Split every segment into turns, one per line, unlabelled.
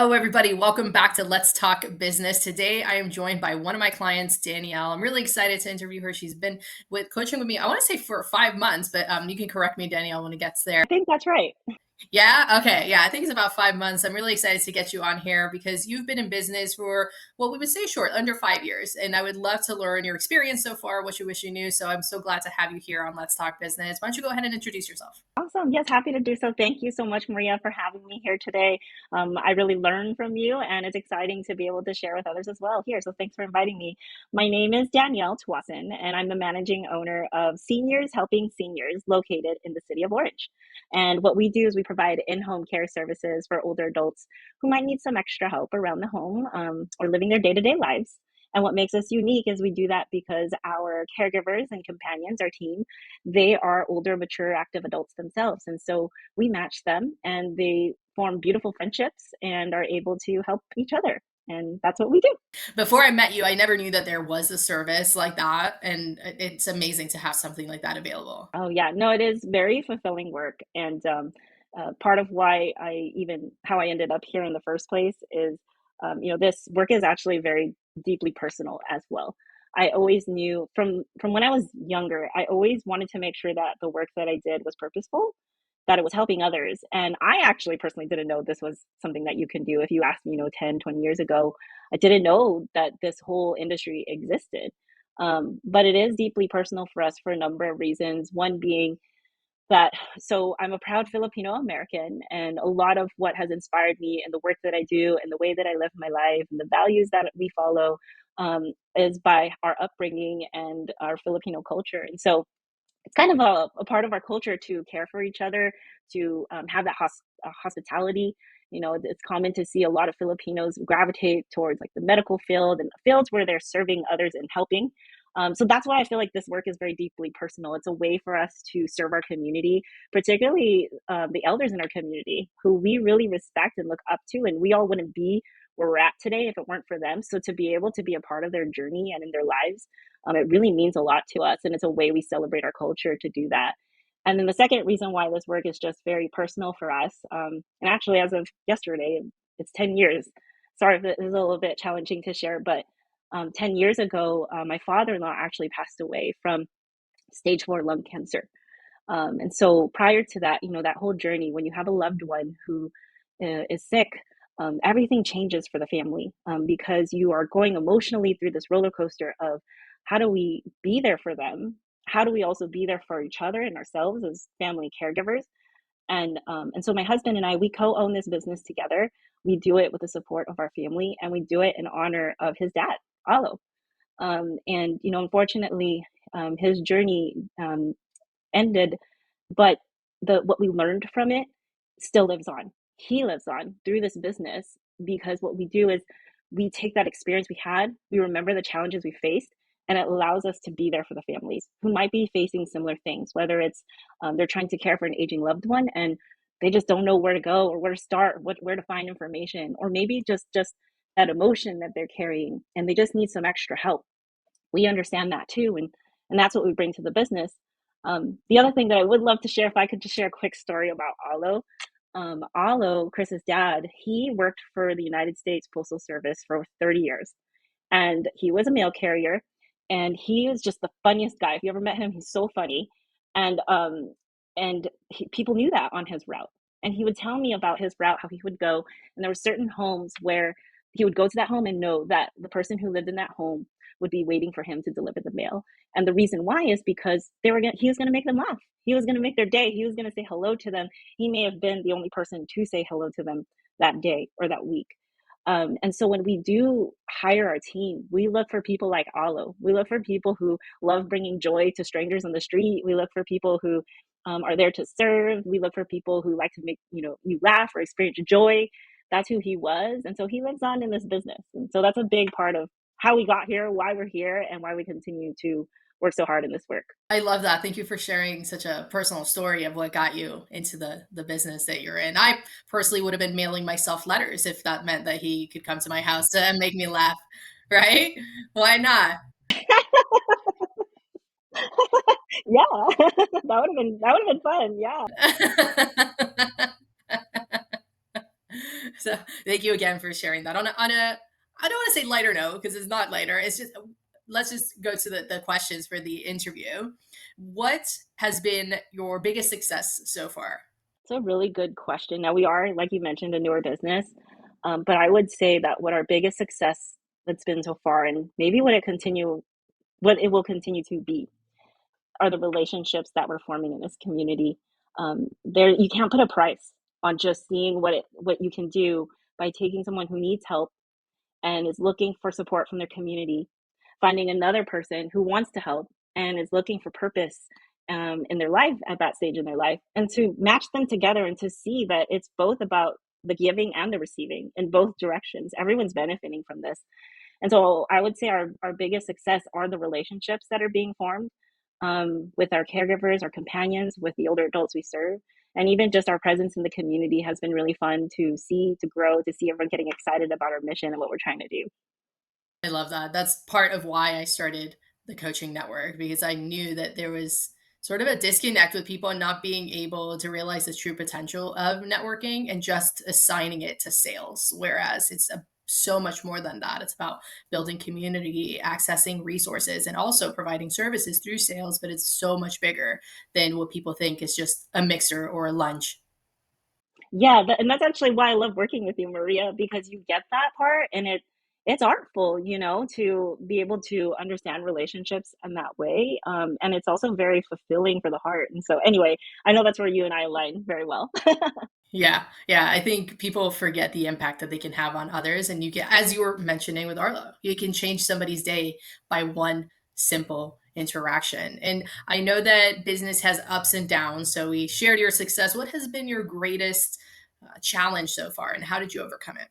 Oh, everybody, welcome back to Let's Talk Business. Today, I am joined by one of my clients, Danielle. I'm really excited to interview her. She's been with coaching with me, I want to say for 5 months, but you can correct me, Danielle, when it gets there.
I think that's right.
Yeah. Okay. Yeah. I think it's about 5 months. I'm really excited to get you on here because you've been in business for, well, we would say short, under 5 years. And I would love to learn your experience so far, what you wish you knew. So I'm so glad to have you here on Let's Talk Business. Why don't you go ahead and introduce yourself?
Awesome. Yes, happy to do so. Thank you so much, Maria, for having me here today. I really learned from you, and it's exciting to be able to share with others as well here. So thanks for inviting me. My name is Danielle Tuason, and I'm the managing owner of Seniors Helping Seniors located in the city of Orange. And what we do is we provide in-home care services for older adults who might need some extra help around the home or living their day-to-day lives. And what makes us unique is we do that because our caregivers and companions, our team, they are older, mature, active adults themselves. And so we match them and they form beautiful friendships and are able to help each other. And that's what we do.
Before I met you, I never knew that there was a service like that. And it's amazing to have something like that available.
Oh, yeah. No, it is very fulfilling work. And part of why how I ended up here in the first place is, this work is actually very deeply personal as well. I always knew from when I was younger, I always wanted to make sure that the work that I did was purposeful, that it was helping others. And I actually personally didn't know this was something that you can do. If you asked me, 10, 20 years ago, I didn't know that this whole industry existed. But it is deeply personal for us for a number of reasons. One being that, so I'm a proud Filipino American, and a lot of what has inspired me and the work that I do and the way that I live my life and the values that we follow is by our upbringing and our Filipino culture. And so it's kind of a part of our culture to care for each other, to have that hospitality. It's common to see a lot of Filipinos gravitate towards like the medical field and fields where they're serving others and helping. So that's why I feel like this work is very deeply personal. It's a way for us to serve our community, particularly the elders in our community who we really respect and look up to. And we all wouldn't be where we're at today if it weren't for them. So to be able to be a part of their journey and in their lives, it really means a lot to us. And it's a way we celebrate our culture to do that. And then the second reason why this work is just very personal for us, and actually, as of yesterday, it's 10 years. Sorry if it is a little bit challenging to share, but 10 years ago, my father in law actually passed away from stage 4 lung cancer. And so prior to that, that whole journey, when you have a loved one who is sick, everything changes for the family because you are going emotionally through this roller coaster of how do we be there for them? How do we also be there for each other and ourselves as family caregivers? And so my husband and I, we co-own this business together. We do it with the support of our family, and we do it in honor of his dad, Alo. And unfortunately, his journey ended, but the what we learned from it still lives on. He lives on through this business because what we do is we take that experience we had, we remember the challenges we faced, and it allows us to be there for the families who might be facing similar things, whether it's they're trying to care for an aging loved one and they just don't know where to go or where to start, where to find information, or maybe just that emotion that they're carrying and they just need some extra help. We understand that too, and that's what we bring to the business. The other thing that I would love to share, if I could just share a quick story about Alo. Alo, Chris's dad, he worked for the United States Postal Service for 30 years, and he was a mail carrier, and he was just the funniest guy. If you ever met him, he's so funny, and people knew that on his route. And he would tell me about his route, how he would go, and there were certain homes where he would go to that home and know that the person who lived in that home would be waiting for him to deliver the mail. And the reason why is because he was going to make them laugh. He was going to make their day. He was going to say hello to them. He may have been the only person to say hello to them that day or that week. And so when we do hire our team, we look for people like Alo. We look for people who love bringing joy to strangers on the street. We look for people who are there to serve. We look for people who like to make you laugh or experience joy. That's who he was, and so he lives on in this business. And so that's a big part of how we got here, why we're here, and why we continue to work so hard in this work.
I love that. Thank you for sharing such a personal story of what got you into the business that you're in. I personally would have been mailing myself letters if that meant that he could come to my house and make me laugh, right? Why not?
Yeah, that would have been fun. Yeah.
So thank you again for sharing that. I don't want to say lighter note because it's not lighter. It's just let's just go to the questions for the interview. What has been your biggest success so far?
It's a really good question. Now we are, like you mentioned, a newer business, but I would say that what our biggest success that's been so far, and maybe what it will continue to be, are the relationships that we're forming in this community. There, you can't put a price on just seeing what you can do by taking someone who needs help and is looking for support from their community, finding another person who wants to help and is looking for purpose in their life at that stage in their life, and to match them together and to see that it's both about the giving and the receiving in both directions. Everyone's benefiting from this. And so I would say our biggest success are the relationships that are being formed with our caregivers, our companions, with the older adults we serve. And even just our presence in the community has been really fun to see, to grow, to see everyone getting excited about our mission and what we're trying to do.
I love that. That's part of why I started the coaching network because I knew that there was sort of a disconnect with people not being able to realize the true potential of networking and just assigning it to sales. Whereas it's so much more than that. It's about building community, accessing resources, and also providing services through sales. But it's so much bigger than what people think is just a mixer or a lunch.
Yeah, and that's actually why I love working with you, Maria, because you get that part, and it's artful, to be able to understand relationships in that way. And it's also very fulfilling for the heart. And so, anyway, I know that's where you and I align very well.
Yeah, yeah. I think people forget the impact that they can have on others. And you can, as you were mentioning with Arlo, you can change somebody's day by one simple interaction. And I know that business has ups and downs. So we shared your success. What has been your greatest challenge so far, and how did you overcome it?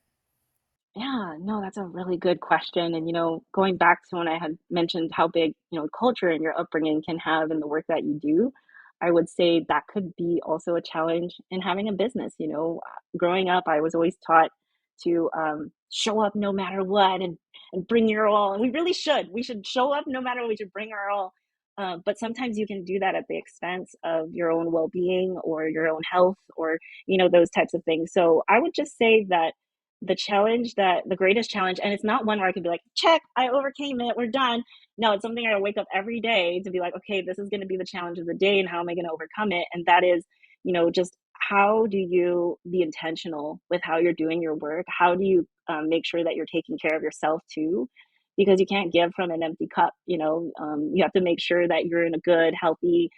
Yeah, no, that's a really good question. And, going back to when I had mentioned how big, culture and your upbringing can have in the work that you do, I would say that could be also a challenge in having a business. Growing up, I was always taught to show up no matter what and bring your all. And we really should. We should show up no matter what. We should bring our all. But sometimes you can do that at the expense of your own well being or your own health or, those types of things. So I would just say that the greatest challenge, and it's not one where I can be like, check, I overcame it, we're done. No, it's something I wake up every day to be like, okay, this is going to be the challenge of the day, and how am I going to overcome it? And that is, just how do you be intentional with how you're doing your work? How do you make sure that you're taking care of yourself too? Because you can't give from an empty cup. You have to make sure that you're in a good, healthy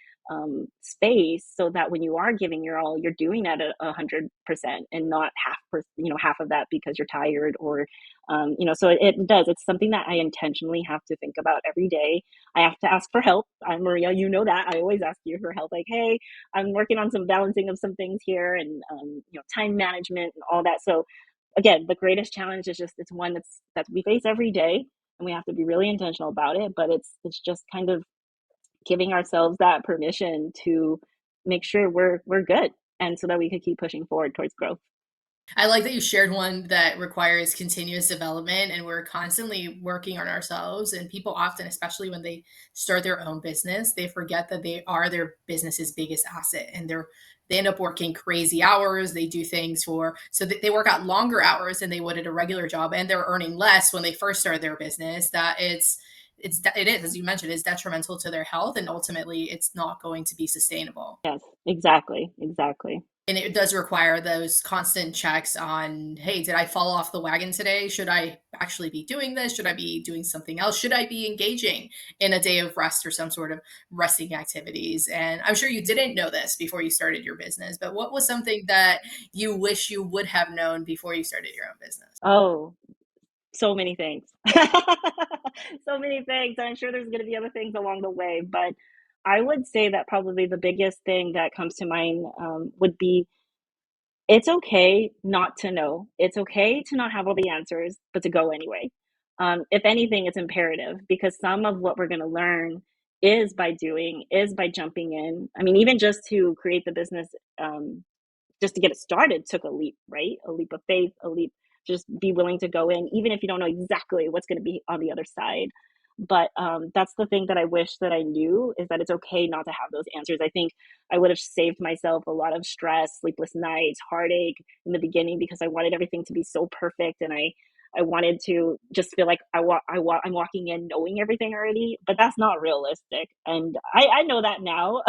space, so that when you are giving your all, you're doing that at 100% and not half of that because you're tired or, so it does. It's something that I intentionally have to think about every day. I have to ask for help. I'm Maria, that I always ask you for help. Like, hey, I'm working on some balancing of some things here and, time management and all that. So again, the greatest challenge is just, it's one that we face every day and we have to be really intentional about it. But it's just kind of giving ourselves that permission to make sure we're good, and so that we could keep pushing forward towards growth.
I like that you shared one that requires continuous development and we're constantly working on ourselves. And people often, especially when they start their own business, they forget that they are their business's biggest asset and they end up working crazy hours. They do things so that they work out longer hours than they would at a regular job and they're earning less when they first started their business. That it is, as you mentioned, is detrimental to their health and ultimately it's not going to be sustainable.
Yes, exactly, exactly.
And it does require those constant checks on, hey, did I fall off the wagon today? Should I actually be doing this? Should I be doing something else? Should I be engaging in a day of rest or some sort of resting activities? And I'm sure you didn't know this before you started your business, but what was something that you wish you would have known before you started your own business?
Oh, so many things. So many things. I'm sure there's going to be other things along the way, but I would say that probably the biggest thing that comes to mind would be, it's okay not to know. It's okay to not have all the answers, but to go anyway. If anything, it's imperative because some of what we're going to learn is by jumping in. I mean, even just to create the business, just to get it started took a leap, right? A leap of faith, a leap, just be willing to go in, even if you don't know exactly what's going to be on the other side. But that's the thing that I wish that I knew, is that it's okay not to have those answers. I think I would have saved myself a lot of stress, sleepless nights, heartache in the beginning, because I wanted everything to be so perfect, and I wanted to just feel like I'm walking in knowing everything already, but that's not realistic. And I know that now.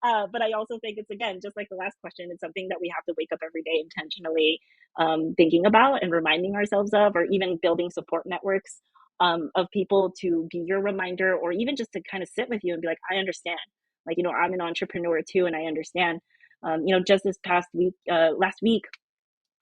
But I also think it's, again, just like the last question, it's something that we have to wake up every day intentionally thinking about and reminding ourselves of, or even building support networks of people to be your reminder, or even just to kind of sit with you and be like, I understand. Like, I'm an entrepreneur too, and I understand. Just this past week, last week,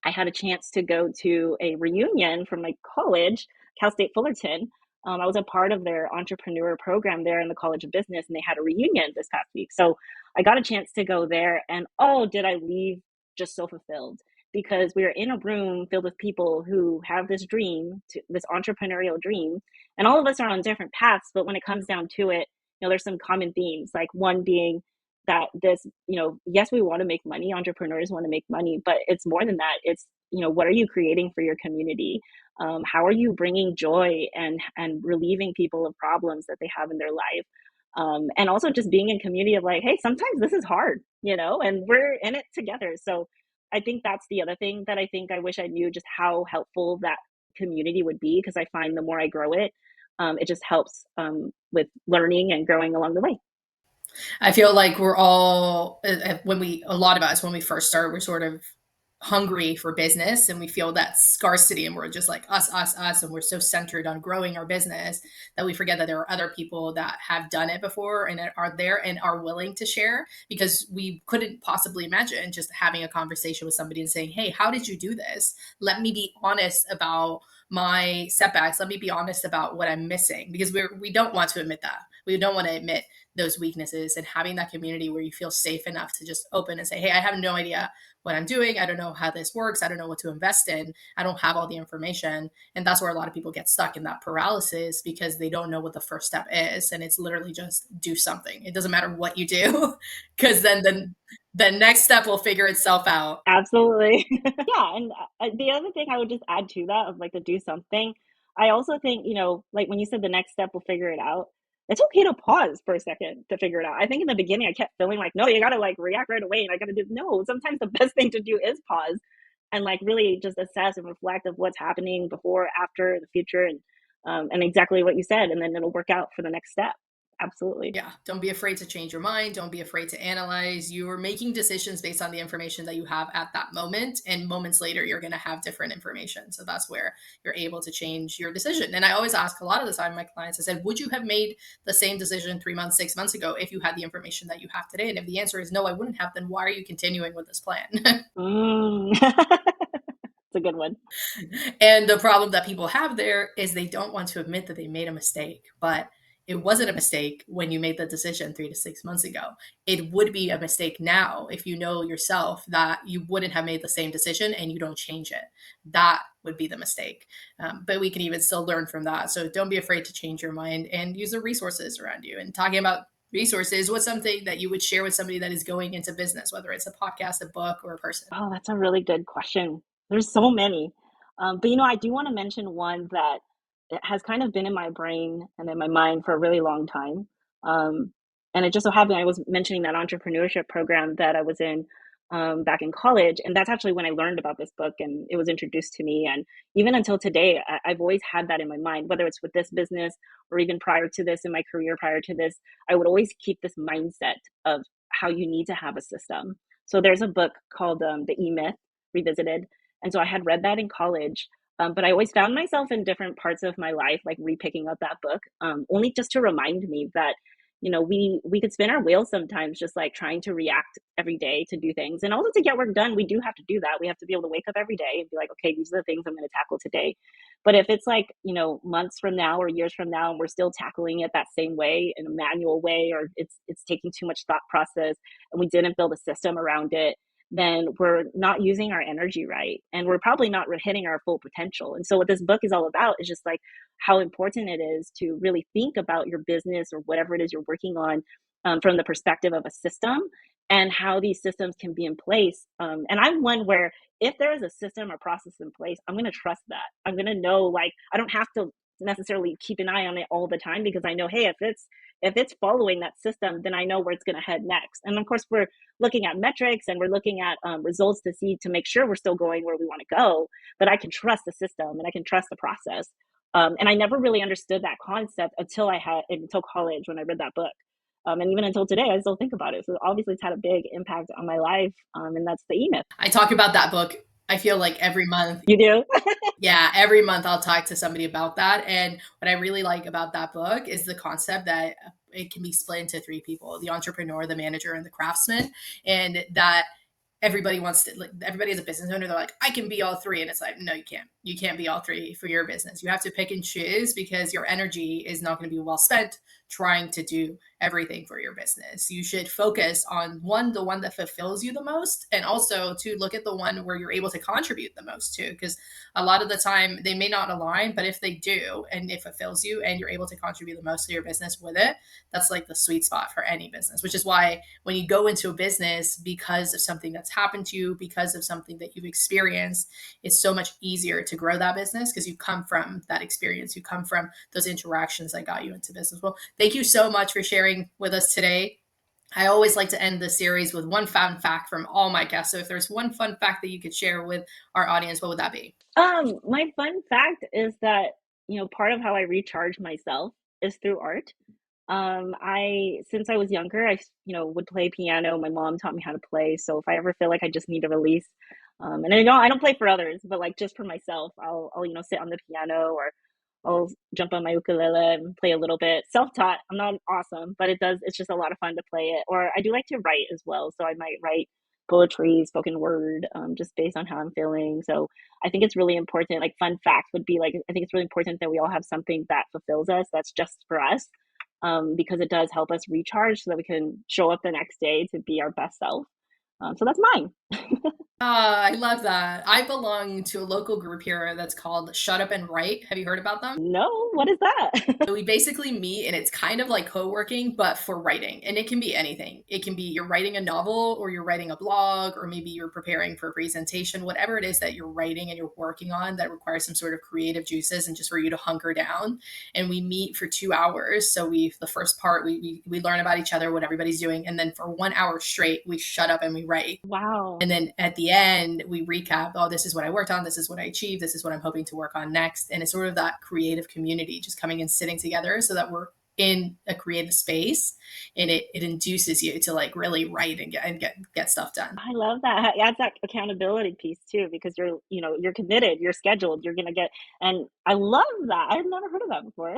I had a chance to go to a reunion from my college, Cal State Fullerton. I was a part of their entrepreneur program there in the College of Business, and they had a reunion this past week. So I got a chance to go there, and oh, did I leave just so fulfilled, because we were in a room filled with people who have this dream, this entrepreneurial dream, and all of us are on different paths. But when it comes down to it, there's some common themes, like one being that yes, we want to make money. Entrepreneurs want to make money, but it's more than that. It's, what are you creating for your community? How are you bringing joy and relieving people of problems that they have in their life? And also just being in community of like, hey, sometimes this is hard, and we're in it together. So I think that's the other thing that I think I wish I knew, just how helpful that community would be, because I find the more I grow it, it just helps with learning and growing along the way.
I feel like we're all a lot of us when we first start, we're sort of hungry for business and we feel that scarcity and we're just like us and we're so centered on growing our business that we forget that there are other people that have done it before and are there and are willing to share, because we couldn't possibly imagine just having a conversation with somebody and saying, hey, how did you do this? Let me be honest about my setbacks. Let me be honest about what I'm missing, because we don't want to admit that. We don't want to admit those weaknesses, and having that community where you feel safe enough to just open and say, hey, I have no idea what I'm doing. I don't know how this works. I don't know what to invest in. I don't have all the information. And that's where a lot of people get stuck in that paralysis, because they don't know what the first step is. And it's literally just do something. It doesn't matter what you do, because then the next step will figure itself out.
Absolutely. Yeah, and the other thing I would just add to that, of like, to do something, I also think, like when you said the next step will figure it out, it's okay to pause for a second to figure it out. I think in the beginning I kept feeling like, no, you gotta like react right away, and I gotta do, no, sometimes the best thing to do is pause and like really just assess and reflect of what's happening before, after, the future, and exactly what you said, and then it'll work out for the next step. Absolutely.
Yeah, don't be afraid to change your mind. Don't be afraid to analyze. You're making decisions based on the information that you have at that moment. And moments later, you're going to have different information. So that's where you're able to change your decision. And I always ask a lot of the time my clients, I said, would you have made the same decision 3 months, 6 months ago if you had the information that you have today? And if the answer is no, I wouldn't have, then why are you continuing with this plan?
Mm. It's a good one.
And the problem that people have there is they don't want to admit that they made a mistake, but it wasn't a mistake when you made the decision 3 to 6 months ago. It would be a mistake now if you know yourself that you wouldn't have made the same decision and you don't change it. That would be the mistake. But we can even still learn from that. So don't be afraid to change your mind and use the resources around you. And talking about resources, what's something that you would share with somebody that is going into business, whether it's a podcast, a book, or a person?
Oh, that's a really good question. There's so many. But I do want to mention one that it has kind of been in my brain and in my mind for a really long time. Um, and it just so happened I was mentioning that entrepreneurship program that I was in back in college. And that's actually when I learned about this book and it was introduced to me. And even until today, I've always had that in my mind, whether it's with this business or even prior to this, in my career prior to this, I would always keep this mindset of how you need to have a system. So there's a book called The E-Myth Revisited. And so I had read that in college, but I always found myself in different parts of my life, like repicking up that book, only just to remind me that, we could spin our wheels sometimes, just like trying to react every day to do things. And also to get work done, we do have to do that. We have to be able to wake up every day and be like, okay, these are the things I'm going to tackle today. But if it's like, months from now or years from now, and we're still tackling it that same way in a manual way, or it's taking too much thought process and we didn't build a system around it, then we're not using our energy right. And we're probably not hitting our full potential. And so what this book is all about is just like how important it is to really think about your business or whatever it is you're working on, from the perspective of a system, and how these systems can be in place. And I'm one where if there is a system or process in place, I'm going to trust that. I'm going to know, like, I don't have to necessarily keep an eye on it all the time because I know, hey, if it's following that system, then I know where it's going to head next. And of course, we're looking at metrics and we're looking at results to see to make sure we're still going where we want to go. But I can trust the system and I can trust the process. And I never really understood that concept until college when I read that book. And even until today, I still think about it. So obviously, it's had a big impact on my life, and that's the E Myth.
I talk about that book, I feel like every month.
You do?
Yeah, every month I'll talk to somebody about that. And what I really like about that book is the concept that it can be split into three people: the entrepreneur, the manager, and the craftsman. And that everybody wants to, like, everybody is a business owner. They're like, I can be all three. And it's like, no, you can't be all three for your business. You have to pick and choose because your energy is not going to be well spent trying to do everything for your business. You should focus on one, the one that fulfills you the most, and also to look at the one where you're able to contribute the most to, because a lot of the time they may not align, but if they do and it fulfills you and you're able to contribute the most to your business with it, that's like the sweet spot for any business. Which is why when you go into a business because of something that's happened to you, because of something that you've experienced, it's so much easier to grow that business because you come from that experience, you come from those interactions that got you into business. Well, thank you so much for sharing with us today. I always like to end the series with one fun fact from all my guests. So if there's one fun fact that you could share with our audience, what would that be?
My fun fact is that, part of how I recharge myself is through art. Since I was younger, would play piano. My mom taught me how to play. So if I ever feel like I just need a release, and I don't play for others, but like just for myself, I'll sit on the piano or I'll jump on my ukulele and play a little bit. Self-taught. I'm not awesome, but it's just a lot of fun to play it. Or I do like to write as well. So I might write poetry, spoken word, just based on how I'm feeling. So I think it's really important. Like fun fact would be like, I think it's really important that we all have something that fulfills us. That's just for us. Because it does help us recharge so that we can show up the next day to be our best self. So that's mine.
I love that. I belong to a local group here that's called Shut Up and Write. Have you heard about them?
No, what is that?
So we basically meet and it's kind of like co-working, but for writing. And it can be anything. It can be you're writing a novel or you're writing a blog or maybe you're preparing for a presentation, whatever it is that you're writing and you're working on that requires some sort of creative juices and just for you to hunker down. And we meet for 2 hours. So the first part, we learn about each other, what everybody's doing. And then for 1 hour straight, we shut up and we write.
Wow.
And then at the end, we recap, oh, this is what I worked on. This is what I achieved. This is what I'm hoping to work on next. And it's sort of that creative community just coming and sitting together so that we're in a creative space and it induces you to like really write and get stuff done.
I love that. It adds that accountability piece too, because you're committed, you're scheduled, you're gonna get, and I love that. I've never heard of that before.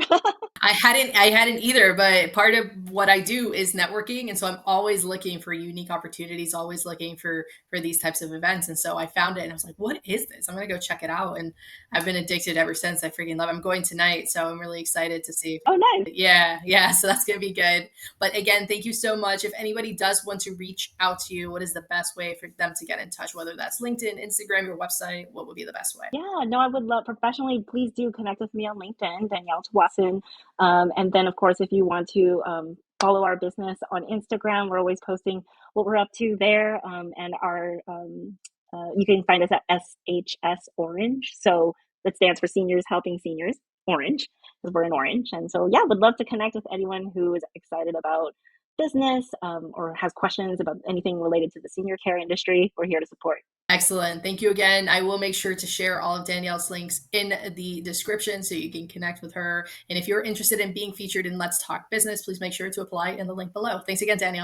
I hadn't either, but part of what I do is networking. And so I'm always looking for unique opportunities, always looking for these types of events. And so I found it and I was like, what is this? I'm going to go check it out. And I've been addicted ever since. I freaking love it. I'm going tonight. So I'm really excited to see.
Oh, nice.
Yeah. Yeah. So that's going to be good. But again, thank you so much. If anybody does want to reach out to you, what is the best way for them to get in touch? Whether that's LinkedIn, Instagram, your website, what would be the best way?
Yeah, no, I would love professionally. Please do connect with me on LinkedIn, Danielle Tuason. And then, of course, if you want to follow our business on Instagram, we're always posting what we're up to there. And you can find us at SHS Orange. So that stands for Seniors Helping Seniors Orange, because we're in Orange. And so, yeah, would love to connect with anyone who is excited about business or has questions about anything related to the senior care industry. We're here to support.
Excellent. Thank you again. I will make sure to share all of Danielle's links in the description so you can connect with her. And if you're interested in being featured in Let's Talk Business, please make sure to apply in the link below. Thanks again, Danielle.